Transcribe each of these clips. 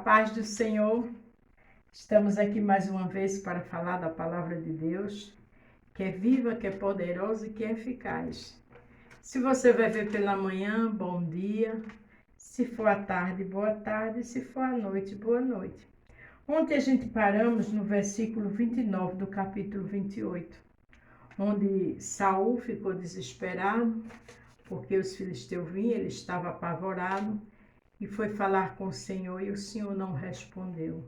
paz do Senhor, estamos aqui mais uma vez para falar da palavra de Deus, que é viva, que é poderosa e que é eficaz. Se você vai ver pela manhã, bom dia. Se for à tarde, boa tarde. Se for à noite, boa noite. Ontem a gente paramos no versículo 29 do capítulo 28, onde Saul ficou desesperado, porque os filisteus vinham, ele estava apavorado, e foi falar com o Senhor, e o Senhor não respondeu,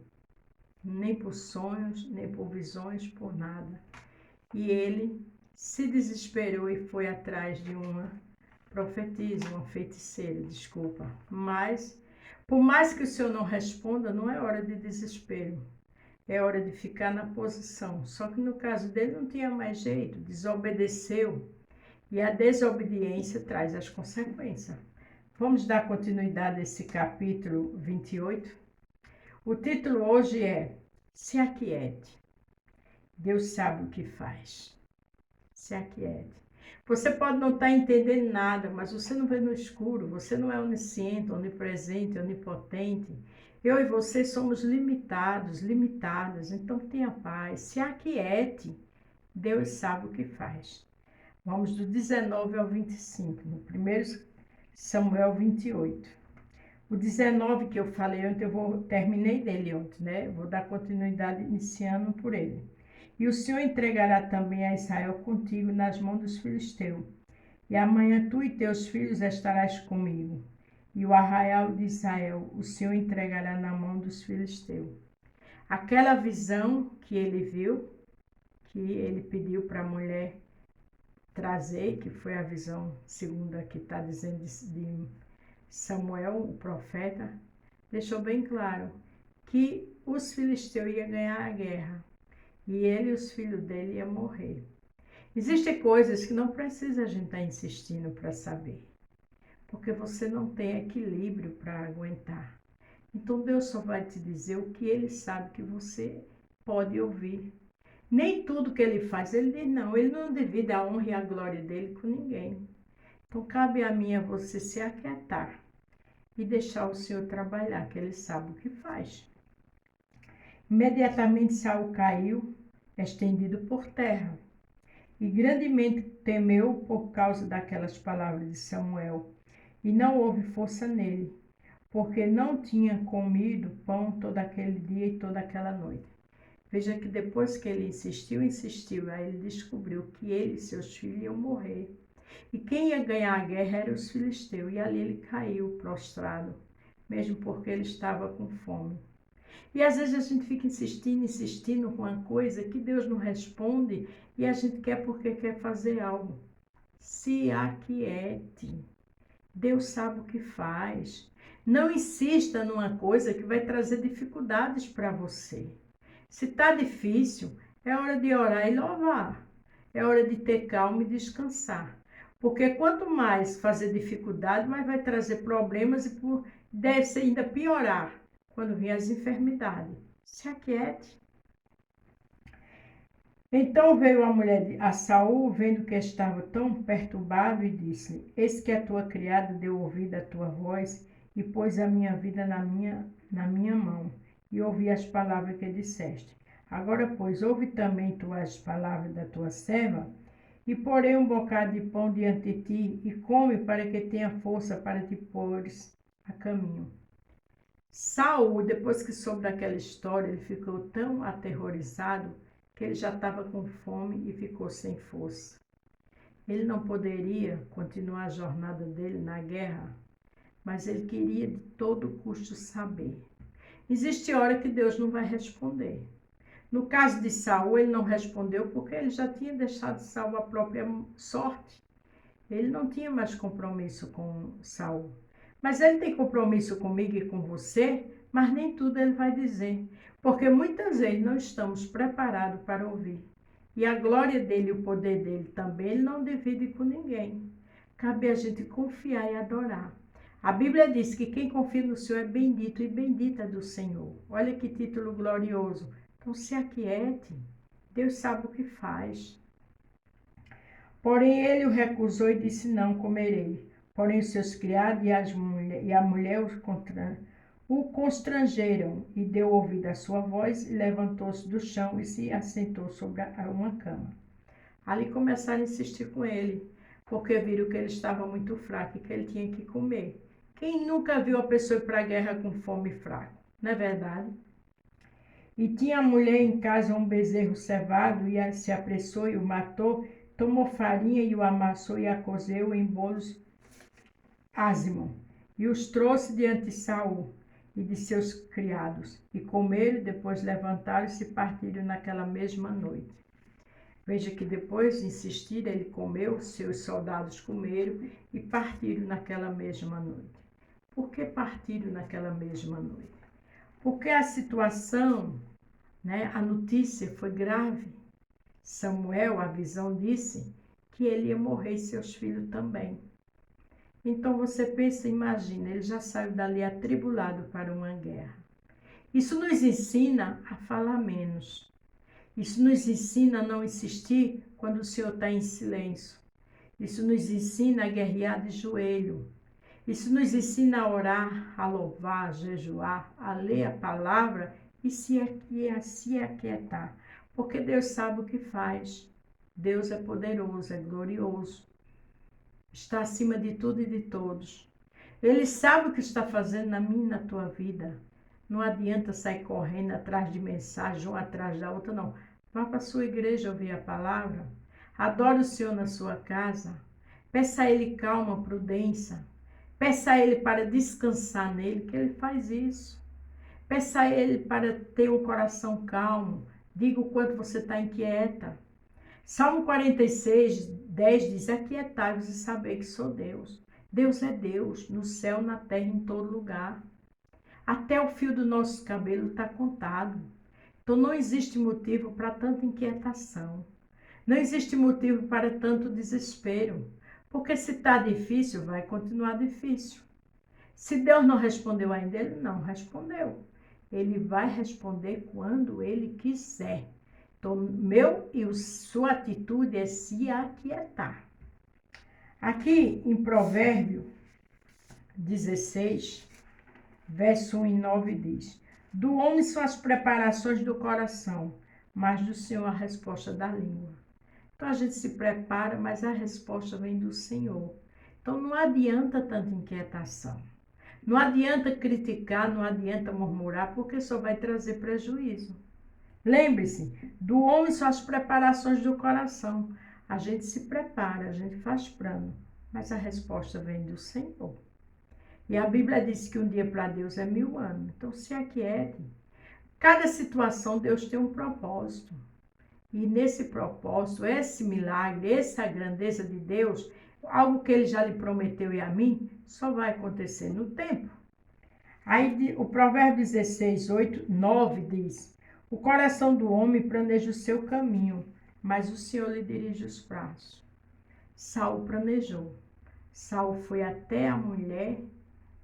nem por sonhos, nem por visões, por nada. E ele se desesperou e foi atrás de uma profetisa, uma feiticeira, desculpa. Mas, por mais que o Senhor não responda, não é hora de desespero. É hora de ficar na posição. Só que no caso dele não tinha mais jeito, desobedeceu. E a desobediência traz as consequências. Vamos dar continuidade a esse capítulo 28. O título hoje é Se Aquiete. Deus sabe o que faz. Se aquiete. Você pode não estar entendendo nada, mas você não vê no escuro. Você não é onisciente, onipresente, onipotente. Eu e você somos limitados, limitadas. Então tenha paz. Se aquiete. Deus sabe o que faz. Vamos do 19 ao 25, no 1 Samuel 28. O 19 que eu falei ontem, terminei dele ontem, né? Vou dar continuidade iniciando por ele. E o Senhor entregará também a Israel contigo nas mãos dos filisteus. E amanhã tu e teus filhos estarás comigo. E o arraial de Israel o Senhor entregará na mão dos filisteus. Aquela visão que ele viu, que ele pediu para a mulher trazer, que foi a visão segunda que está dizendo de Samuel, o profeta, deixou bem claro que os filisteus iam ganhar a guerra e ele e os filhos dele iam morrer. Existem coisas que não precisa a gente estar insistindo para saber, porque você não tem equilíbrio para aguentar. Então Deus só vai te dizer o que ele sabe que você pode ouvir. Nem tudo que ele faz, ele diz não, ele não divide a honra e a glória dele com ninguém. Então cabe a mim a você se aquietar e deixar o Senhor trabalhar, que ele sabe o que faz. Imediatamente Saul caiu, estendido por terra, e grandemente temeu por causa daquelas palavras de Samuel, e não houve força nele, porque não tinha comido pão todo aquele dia e toda aquela noite. Veja que depois que ele insistiu, aí ele descobriu que ele e seus filhos iam morrer. E quem ia ganhar a guerra eram os filisteus. E ali ele caiu prostrado, mesmo porque ele estava com fome. E às vezes a gente fica insistindo com uma coisa que Deus não responde e a gente quer porque quer fazer algo. Se aquiete. Deus sabe o que faz. Não insista numa coisa que vai trazer dificuldades para você. Se está difícil, é hora de orar e louvar. É hora de ter calma e descansar. Porque quanto mais fazer dificuldade, mais vai trazer problemas e deve ser ainda piorar quando vier as enfermidades. Se aquiete. Então veio a mulher a Saul, vendo que estava tão perturbado, e disse: Eis que a tua criada deu ouvido à tua voz e pôs a minha vida na minha mão, e ouvi as palavras que disseste. Agora, pois, ouve também tu as palavras da tua serva, e porei um bocado de pão diante de ti, e come para que tenha força para te pôres a caminho. Saul, depois que soube daquela história, ele ficou tão aterrorizado que ele já estava com fome e ficou sem força. Ele não poderia continuar a jornada dele na guerra, mas ele queria de todo custo saber. Existe hora que Deus não vai responder. No caso de Saul, ele não respondeu porque ele já tinha deixado Saul à própria sorte. Ele não tinha mais compromisso com Saul. Mas ele tem compromisso comigo e com você, mas nem tudo ele vai dizer. Porque muitas vezes não estamos preparados para ouvir. E a glória dele e o poder dele também, ele não divide com ninguém. Cabe a gente confiar e adorar. A Bíblia diz que quem confia no Senhor é bendito e bendita do Senhor. Olha que título glorioso. Então se aquiete. Deus sabe o que faz. Porém ele o recusou e disse: Não comerei. Porém os seus criados e a mulher o constrangeram e deu ouvido à sua voz e levantou-se do chão e se assentou sobre uma cama. Ali começaram a insistir com ele, porque viram que ele estava muito fraco e que ele tinha que comer. Quem nunca viu a pessoa ir para a guerra com fome e fraco? Não é verdade? E tinha a mulher em casa um bezerro cevado e se apressou e o matou, tomou farinha e o amassou e a cozeu em bolos ázimos e os trouxe diante de Saul e de seus criados, e comeram, e depois levantaram-se e partiram naquela mesma noite. Veja que depois de insistir, ele comeu, seus soldados comeram e partiram naquela mesma noite. Por que partiram naquela mesma noite? Porque a situação, a notícia foi grave. Samuel, a visão disse que ele ia morrer e seus filhos também. Então você pensa, imagina, ele já saiu dali atribulado para uma guerra. Isso nos ensina a falar menos. Isso nos ensina a não insistir quando o Senhor está em silêncio. Isso nos ensina a guerrear de joelho. Isso nos ensina a orar, a louvar, a jejuar, a ler a palavra e se aquietar. Porque Deus sabe o que faz. Deus é poderoso, é glorioso. Está acima de tudo e de todos. Ele sabe o que está fazendo na minha e na tua vida. Não adianta sair correndo atrás de mensagem, uma atrás da outra, não. Vá para a sua igreja ouvir a palavra. Adore o Senhor na sua casa. Peça a Ele calma, prudência. Peça a Ele para descansar nele, que Ele faz isso. Peça a Ele para ter um coração calmo. Diga o quanto você está inquieta. Salmo 46, 10 diz: aquietai-vos e saber que sou Deus. Deus é Deus, no céu, na terra, em todo lugar. Até o fio do nosso cabelo está contado. Então não existe motivo para tanta inquietação. Não existe motivo para tanto desespero. Porque se está difícil, vai continuar difícil. Se Deus não respondeu ainda, Ele não respondeu. Ele vai responder quando Ele quiser. Então, sua atitude é se aquietar. Aqui em Provérbio 16, verso 1 e 9 diz: do homem são as preparações do coração, mas do Senhor a resposta da língua. Então a gente se prepara, mas a resposta vem do Senhor. Então não adianta tanta inquietação. Não adianta criticar, não adianta murmurar, porque só vai trazer prejuízo. Lembre-se, do homem são as preparações do coração. A gente se prepara, a gente faz plano, mas a resposta vem do Senhor. E a Bíblia diz que um dia para Deus é 1000 anos. Então se aquiete. Cada situação Deus tem um propósito. E nesse propósito, esse milagre, essa grandeza de Deus, algo que Ele já lhe prometeu e a mim, só vai acontecer no tempo. Aí o Provérbio 16, 8, 9 diz: o coração do homem planeja o seu caminho, mas o Senhor lhe dirige os passos. Saul planejou. Saul foi até a mulher,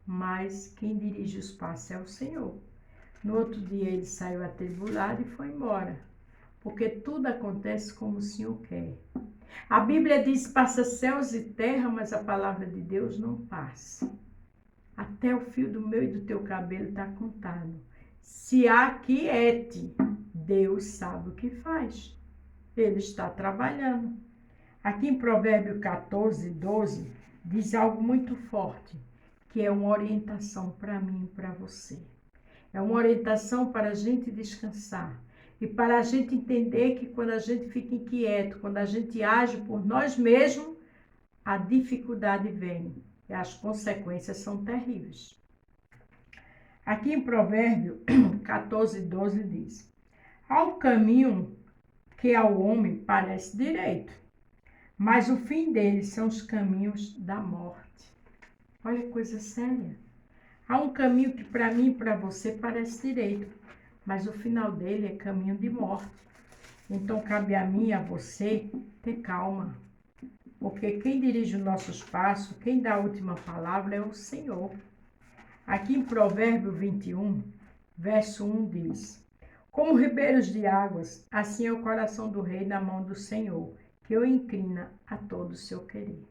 mas quem dirige os passos é o Senhor. No outro dia ele saiu atribulado e foi embora. Porque tudo acontece como o Senhor quer. A Bíblia diz: passa céus e terra, mas a palavra de Deus não passa. Até o fio do meu e do teu cabelo está contado. Se aquiete, Deus sabe o que faz. Ele está trabalhando. Aqui em Provérbio 14, 12, diz algo muito forte, que é uma orientação para mim e para você. É uma orientação para a gente descansar. E para a gente entender que quando a gente fica inquieto, quando a gente age por nós mesmos, a dificuldade vem e as consequências são terríveis. Aqui em Provérbio 14, 12 diz: há um caminho que ao homem parece direito, mas o fim dele são os caminhos da morte. Olha que coisa séria. Há um caminho que para mim e para você parece direito, mas o final dele é caminho de morte. Então cabe a mim e a você ter calma. Porque quem dirige os nossos passos, quem dá a última palavra é o Senhor. Aqui em Provérbio 21, verso 1 diz: como ribeiros de águas, assim é o coração do rei na mão do Senhor, que o inclina a todo o seu querer.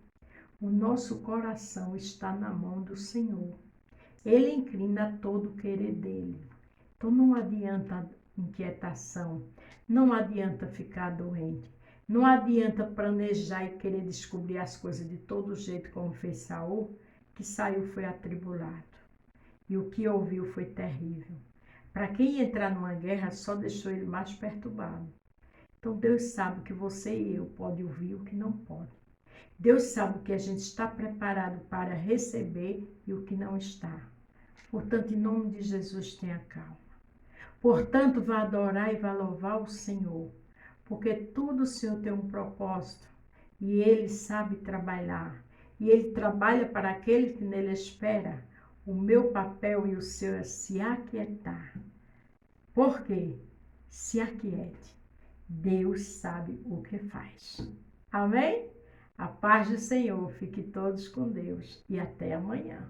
O nosso coração está na mão do Senhor. Ele inclina todo o querer dele. Então não adianta inquietação, não adianta ficar doente, não adianta planejar e querer descobrir as coisas de todo jeito como fez Saul, que saiu foi atribulado. E o que ouviu foi terrível. Para quem entrar numa guerra, só deixou ele mais perturbado. Então Deus sabe que você e eu pode ouvir o que não pode. Deus sabe o que a gente está preparado para receber e o que não está. Portanto, em nome de Jesus, tenha calma. Portanto, vá adorar e vá louvar o Senhor, porque tudo o Senhor tem um propósito e Ele sabe trabalhar. E Ele trabalha para aquele que nele espera. O meu papel e o seu é se aquietar. Por quê? Se aquiete. Deus sabe o que faz. Amém? A paz do Senhor. Fique todos com Deus e até amanhã.